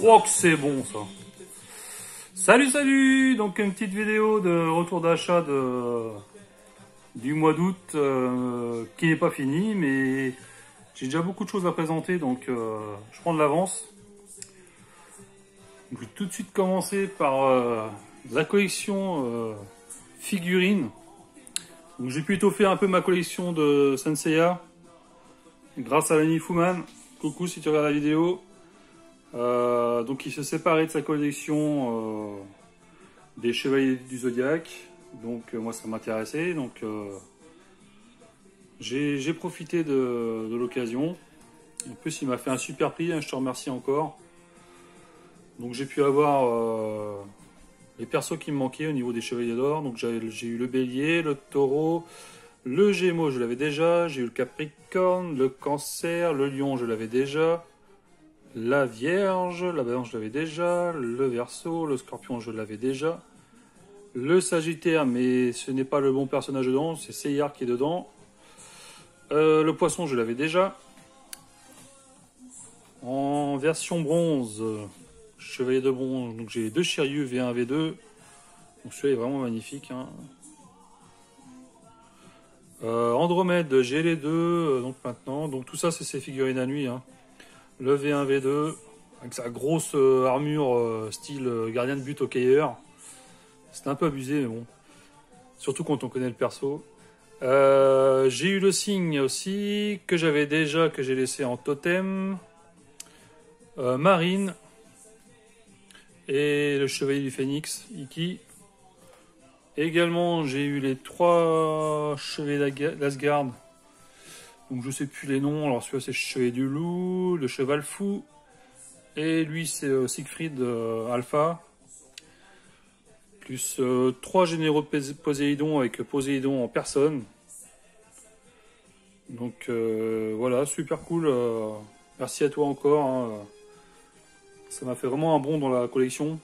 Oh que c'est bon ça. Salut. Donc une petite vidéo de retour d'achat du mois d'août qui n'est pas fini, mais j'ai déjà beaucoup de choses à présenter, donc je prends de l'avance. Je vais tout de suite commencer par la collection figurines. Donc j'ai pu étoffer un peu ma collection de Senseiya grâce à l'ami Fuman. Coucou si tu regardes la vidéo. Donc il se séparait de sa collection des Chevaliers du Zodiaque. Donc moi ça m'intéressait. Donc j'ai profité de l'occasion. En plus il m'a fait un super prix, hein, je te remercie encore. Donc j'ai pu avoir les persos qui me manquaient au niveau des Chevaliers d'Or. Donc j'ai eu le Bélier, le Taureau, le Gémeaux je l'avais déjà, j'ai eu le Capricorne, le Cancer, le Lion je l'avais déjà. La Vierge, la Balance je l'avais déjà, le Verseau, le Scorpion je l'avais déjà, le Sagittaire mais ce n'est pas le bon personnage dedans, c'est Seyar qui est dedans, le Poisson je l'avais déjà, en version bronze, Chevalier de bronze, donc j'ai deux Shiryu V1 V2, donc celui-là est vraiment magnifique, hein. Andromède j'ai les deux, donc maintenant, donc tout ça c'est ces figurines à nuit, hein. Le V1 V2 avec sa grosse armure style gardien de but hockeyeur. C'était un peu abusé mais bon. Surtout quand on connaît le perso. J'ai eu le signe aussi que j'avais déjà, que j'ai laissé en totem. Marine. Et le chevalier du phénix, Iki. Également j'ai eu les trois chevaliers d'Asgard. Donc je sais plus les noms, alors celui-là c'est le chevalier du loup, le cheval fou, et lui c'est Siegfried Alpha, plus trois généraux de Poséidon avec Poséidon en personne. Donc voilà, super cool, merci à toi encore, hein. Ça m'a fait vraiment un bond dans la collection.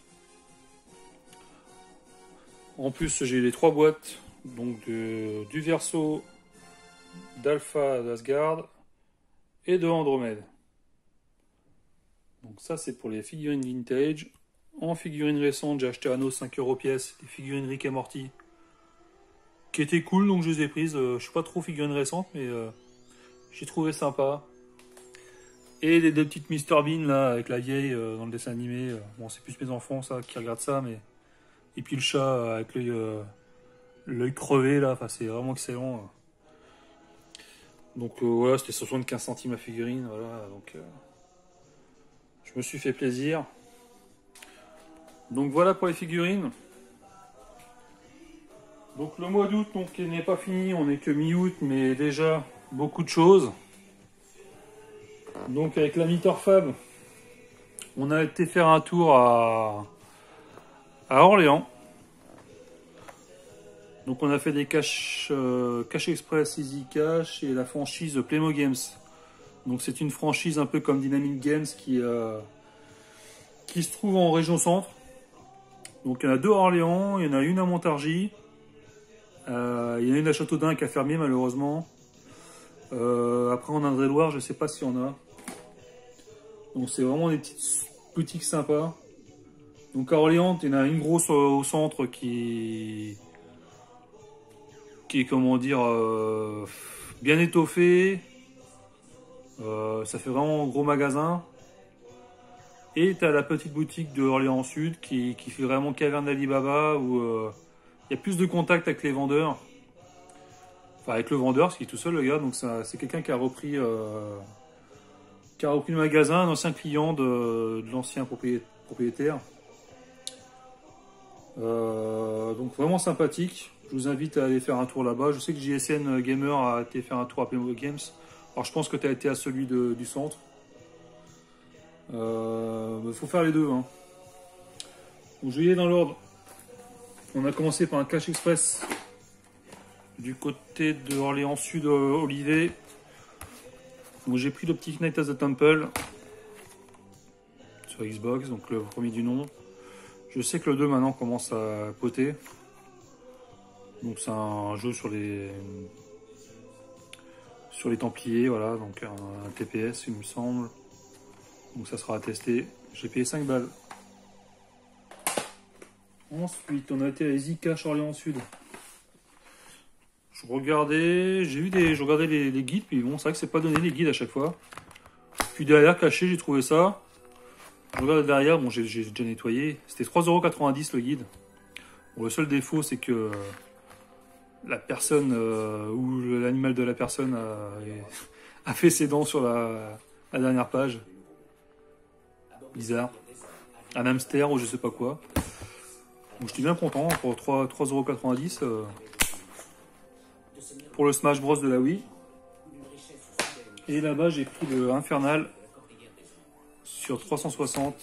En plus j'ai les trois boîtes, donc du Verseau, d'Alpha d'Asgard et de Andromède. Donc ça c'est pour les figurines vintage. En figurines récentes j'ai acheté à nos 5 € pièce les figurines Rick et Morty qui étaient cool, donc je les ai prises. Je suis pas trop figurines récentes mais j'ai trouvé sympa. Et les deux petites Mr Bean là avec la vieille dans le dessin animé. Bon c'est plus mes enfants ça qui regardent ça, mais et puis le chat avec l'œil crevé là, enfin c'est vraiment excellent. Donc voilà, c'était 75 centimes la figurine, voilà, donc je me suis fait plaisir. Donc voilà pour les figurines. Donc le mois d'août, donc il n'est pas fini, on n'est que mi-août, mais déjà beaucoup de choses. Donc avec l'ami Torfab, on a été faire un tour à Orléans. Donc on a fait des cash express, easy cash et la franchise Playmo Games. Donc c'est une franchise un peu comme Dynamic Games qui se trouve en région centre. Donc il y en a deux à Orléans, il y en a une à Montargis, il y en a une à Châteaudun qui a fermé malheureusement. Après en Indre-et-Loire, je sais pas s'il y en a. Donc c'est vraiment des petites boutiques sympas. Donc à Orléans, il y en a une grosse au centre qui est, comment dire, bien étoffé. Ça fait vraiment un gros magasin. Et tu as la petite boutique de Orléans Sud qui fait vraiment caverne d'Alibaba, où il y a plus de contact avec les vendeurs. Enfin avec le vendeur, parce qu'il est tout seul le gars. Donc c'est quelqu'un qui a repris le magasin, un ancien client de l'ancien propriétaire. Donc vraiment sympathique. Je vous invite à aller faire un tour là-bas. Je sais que JSN Gamer a été faire un tour à Playmo Games. Alors je pense que tu as été à celui du centre. Il faut faire les deux, hein. Donc je vais y aller dans l'ordre. On a commencé par un cash express du côté de Orléans Sud, Olivet. Donc j'ai pris le petit Knight of the Temple sur Xbox, donc le premier du nom. Je sais que le 2 maintenant commence à poter. Donc c'est un jeu sur les Templiers, voilà, donc un TPS il me semble. Donc ça sera à tester. J'ai payé 5 balles. Ensuite, on a été à Easy Cash Orléans Sud. Je regardais les guides, puis bon, c'est vrai que c'est pas donné les guides à chaque fois. Puis derrière, caché, j'ai trouvé ça. Je regarde derrière, bon, j'ai déjà nettoyé. C'était 3,90 € le guide. Bon, le seul défaut, c'est que la personne ou l'animal de la personne a fait ses dents sur la dernière page. Bizarre. Un hamster ou je sais pas quoi. Donc j'étais bien content pour 3,90 €. Pour le Smash Bros de la Wii. Et là-bas, j'ai pris le Infernal sur 360.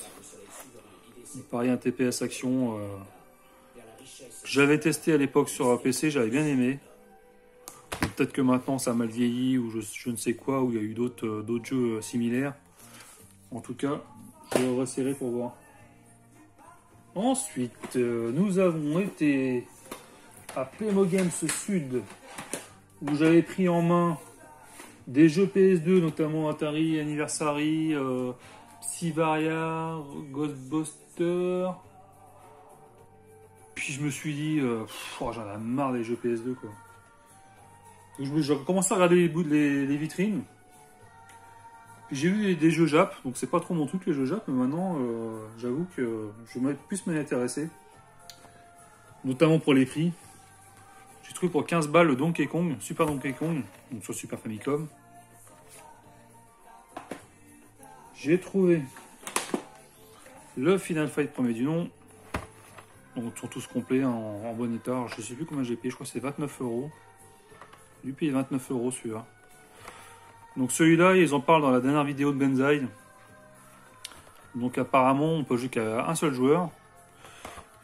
Pareil, un TPS action. J'avais testé à l'époque sur PC, j'avais bien aimé. Peut-être que maintenant ça a mal vieilli ou je ne sais quoi, ou il y a eu d'autres jeux similaires. En tout cas, je vais resserrer pour voir. Ensuite, nous avons été à Playmogames Sud, où j'avais pris en main des jeux PS2, notamment Atari Anniversary, Psyvaria, Ghostbuster. Puis je me suis dit, j'en ai marre des jeux PS2 quoi. J'ai commencé à regarder les vitrines. J'ai vu des jeux Jap, donc c'est pas trop mon truc les jeux Jap, mais maintenant j'avoue que je vais plus m'y intéresser. Notamment pour les prix. J'ai trouvé pour 15 balles le Donkey Kong, Super Donkey Kong, donc sur Super Famicom. J'ai trouvé le Final Fight premier du nom. Donc sont tous complets en bon état. Je sais plus combien j'ai payé, je crois que c'est 29 €. J'ai dû payer 29 € celui-là. Donc celui-là, ils en parlent dans la dernière vidéo de Benzaï. Donc apparemment, on peut jouer qu'à un seul joueur.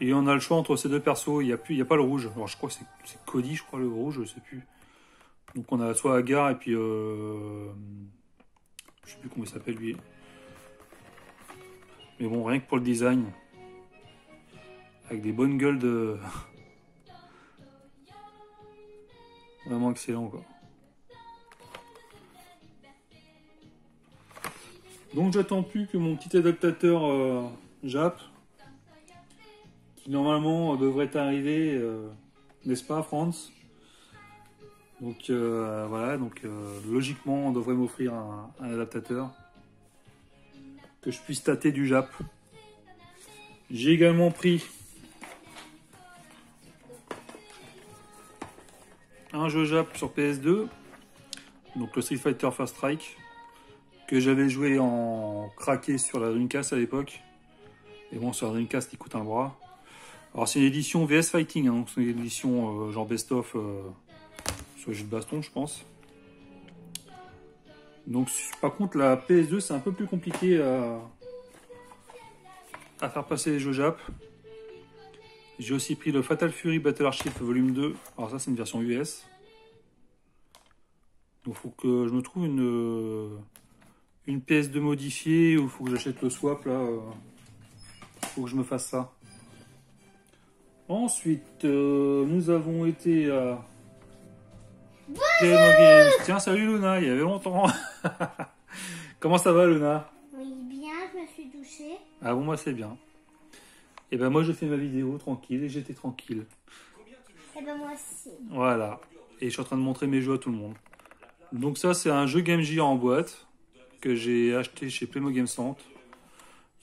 Et on a le choix entre ces deux persos. Il n'y a pas le rouge. Alors je crois que c'est Cody, je crois, le rouge, je sais plus. Donc on a soit Agar et puis... je sais plus comment il s'appelle lui. Mais bon, rien que pour le design. Avec des bonnes gueules de... Vraiment excellent quoi. Donc j'attends plus que mon petit adaptateur Jap, qui normalement devrait arriver, n'est-ce pas France? Donc voilà, donc logiquement on devrait m'offrir un adaptateur que je puisse tâter du Jap. J'ai également pris un jeu Jap sur PS2, donc le Street Fighter First Strike, que j'avais joué en craqué sur la Dreamcast à l'époque. Et bon, sur la Dreamcast, il coûte un bras. Alors c'est une édition VS Fighting, hein, donc c'est une édition genre best-of sur les jeux de baston, je pense. Donc par contre, la PS2, c'est un peu plus compliqué à faire passer les jeux Jap. J'ai aussi pris le Fatal Fury Battle Archive Volume 2. Alors ça, c'est une version US. Donc il faut que je me trouve une PS2 modifiée, ou il faut que j'achète le swap là. Faut que je me fasse ça. Ensuite, nous avons été à Playmogames. Tiens, salut Luna, il y avait longtemps. Comment ça va Luna? Oui, bien, je me suis douchée. Ah bon, moi c'est bien. Et ben moi je fais ma vidéo tranquille et j'étais tranquille. Et ben moi aussi. Voilà. Et je suis en train de montrer mes jeux à tout le monde. Donc ça c'est un jeu Game Gear en boîte que j'ai acheté chez Playmogames Centre.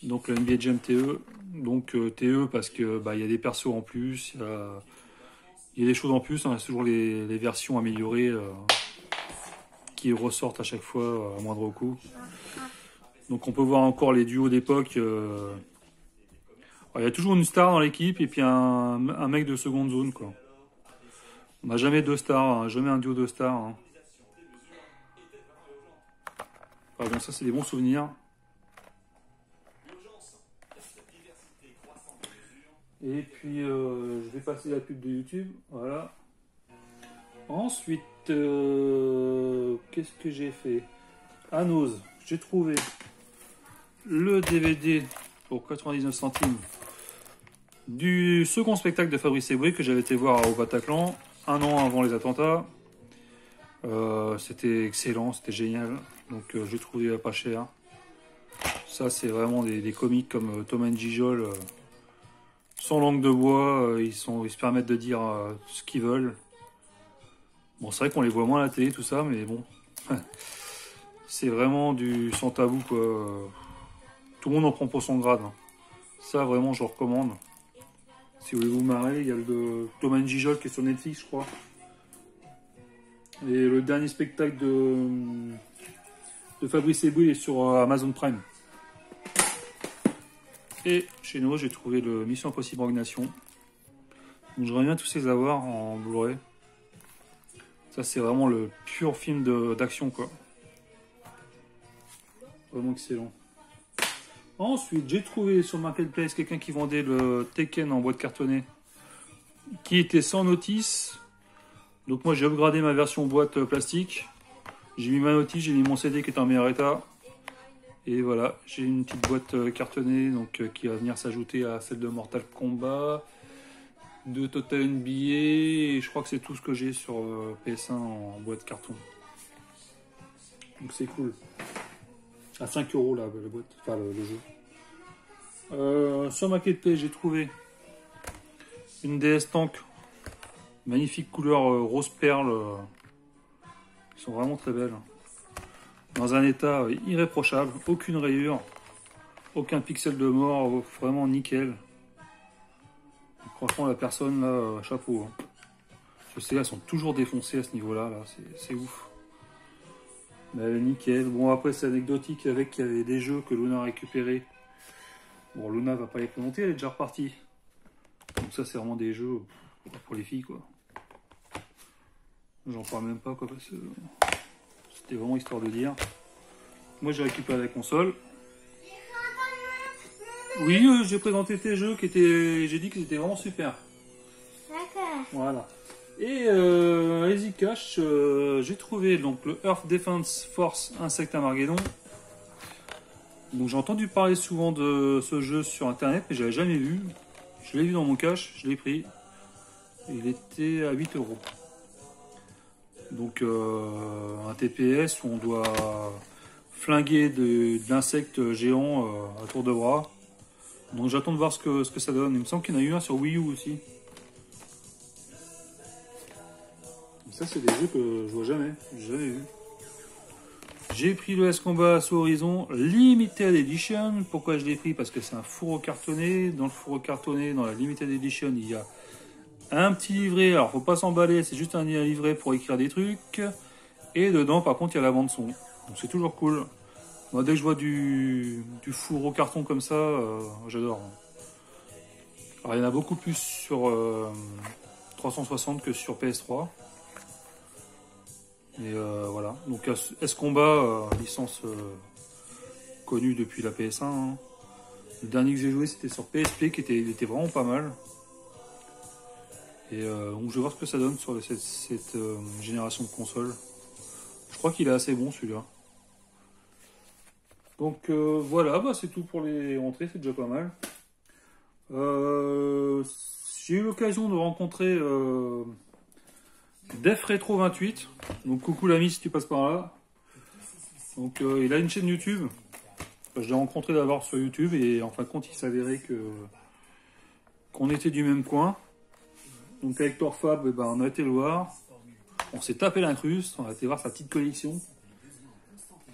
Donc le NBA Jam TE. Donc TE parce que bah, y a des persos en plus, il y a des choses en plus, hein, c'est toujours les versions améliorées qui ressortent à chaque fois à moindre coût. Donc on peut voir encore les duos d'époque. Il y a toujours une star dans l'équipe et puis un mec de seconde zone quoi. On n'a jamais deux stars, hein, jamais un duo de stars. Hein. Ah bon, ça c'est des bons souvenirs. Et puis je vais passer la pub de YouTube, voilà. Ensuite, qu'est-ce que j'ai fait? À Nose, j'ai trouvé le DVD pour 99 centimes du second spectacle de Fabrice Eboué que j'avais été voir au Bataclan un an avant les attentats. C'était excellent, c'était génial. Donc j'ai trouvé pas cher. Ça, c'est vraiment des comiques comme Tom and Gijol, sans langue de bois, ils se permettent de dire ce qu'ils veulent. Bon, c'est vrai qu'on les voit moins à la télé, tout ça, mais bon. C'est vraiment du sans tabou, quoi. Tout le monde en prend pour son grade. Hein. Ça, vraiment, je recommande. Si vous voulez vous marrer, il y a le de Tom and Gijol qui est sur Netflix, je crois. Et le dernier spectacle de Fabrice Eboué est sur Amazon Prime. Et chez nous, j'ai trouvé le Mission Impossible Rogue Nation. Donc j'aimerais bien tous les avoir en Blu-ray. Ça, c'est vraiment le pur film d'action, quoi. Vraiment excellent. Ensuite, j'ai trouvé sur Marketplace quelqu'un qui vendait le Tekken en boîte cartonnée, qui était sans notice. Donc moi, j'ai upgradé ma version boîte plastique. J'ai mis ma notice, j'ai mis mon CD qui est en meilleur état. Et voilà, j'ai une petite boîte cartonnée donc, qui va venir s'ajouter à celle de Mortal Kombat, de Total NBA, et je crois que c'est tout ce que j'ai sur PS1 en boîte carton. Donc c'est cool. À 5 € la boîte, enfin le jeu. Sur Marketplace, j'ai trouvé une DS Tank, magnifique couleur rose perle. Elles sont vraiment très belles. Dans un état irréprochable, aucune rayure, aucun pixel de mort, vraiment nickel. Franchement, la personne là, chapeau. Hein. Je sais, elles sont toujours défoncées à ce niveau-là, là, c'est ouf. Mais nickel. Bon, après, c'est anecdotique avec qu'il y avait des jeux que Luna a récupérés. Bon, Luna va pas les présenter, elle est déjà repartie. Donc ça, c'est vraiment des jeux pour les filles, quoi. J'en parle même pas, quoi, parce que c'était vraiment histoire de dire. Moi, j'ai récupéré la console. Oui, j'ai présenté tes jeux qui étaient, j'ai dit qu'ils étaient vraiment super. D'accord. Voilà. Et Easy Cash, j'ai trouvé donc le Earth Defense Force Insect Armageddon. Donc j'ai entendu parler souvent de ce jeu sur internet, mais je l'avais jamais vu. Je l'ai vu dans mon cache, je l'ai pris. Il était à 8 €. Donc un TPS où on doit flinguer d'insectes géants à tour de bras. Donc j'attends de voir ce que ça donne. Il me semble qu'il y en a eu un sur Wii U aussi. Ça, c'est des jeux que je vois jamais. J'ai jamais vu. J'ai pris le S-Combat Assaut Horizon Limited Edition. Pourquoi je l'ai pris? Parce que c'est un fourreau cartonné. Dans le fourreau cartonné, dans la Limited Edition, il y a un petit livret. Alors, faut pas s'emballer. C'est juste un livret pour écrire des trucs. Et dedans, par contre, il y a la bande son. Donc, c'est toujours cool. Moi, dès que je vois du fourreau carton comme ça, j'adore. Alors, il y en a beaucoup plus sur 360 que sur PS3. Et voilà, donc S-Combat, licence connue depuis la PS1. Hein. Le dernier que j'ai joué, c'était sur PSP, qui était vraiment pas mal. Et donc je vais voir ce que ça donne sur cette génération de consoles. Je crois qu'il est assez bon celui-là. Donc voilà, bah, c'est tout pour les rentrées, c'est déjà pas mal. J'ai eu l'occasion de rencontrer Def Retro 28, donc coucou l'ami si tu passes par là. Donc il a une chaîne YouTube. Je l'ai rencontré d'abord sur YouTube et en fin de compte il s'avérait qu'on était du même coin. Donc avec Torfab, on a été le voir. On s'est tapé l'incruste, on a été voir sa petite collection.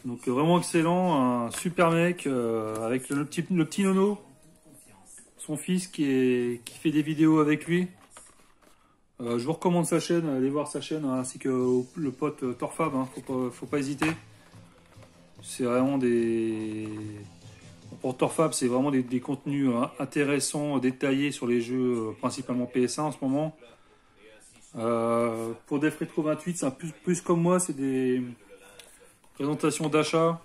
Donc vraiment excellent, un super mec avec le petit Nono, son fils qui fait des vidéos avec lui. Je vous recommande sa chaîne, allez voir sa chaîne, ainsi que le pote Torfab, hein, faut pas hésiter. C'est vraiment pour Torfab, c'est vraiment des contenus intéressants, détaillés sur les jeux, principalement PS1 en ce moment. Pour Def Retro 28, c'est plus comme moi, c'est des présentations d'achat.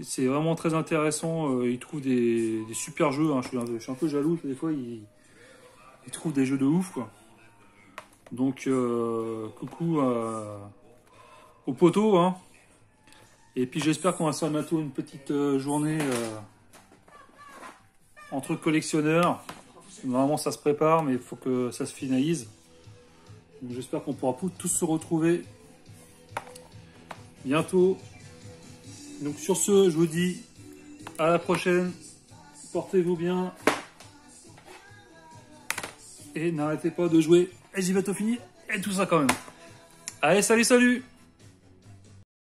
C'est vraiment très intéressant, il trouve des super jeux, hein. Je suis un peu jaloux, des fois il trouve des jeux de ouf, quoi. Donc coucou au poteau, hein. Et puis j'espère qu'on va se faire bientôt une petite journée entre collectionneurs. Normalement ça se prépare, mais il faut que ça se finalise. J'espère qu'on pourra tous se retrouver bientôt. Donc sur ce, je vous dis À la prochaine. Portez-vous bien. Et n'arrêtez pas de jouer. Et j'y vais tout finir. Et tout ça quand même. Allez, salut, salut!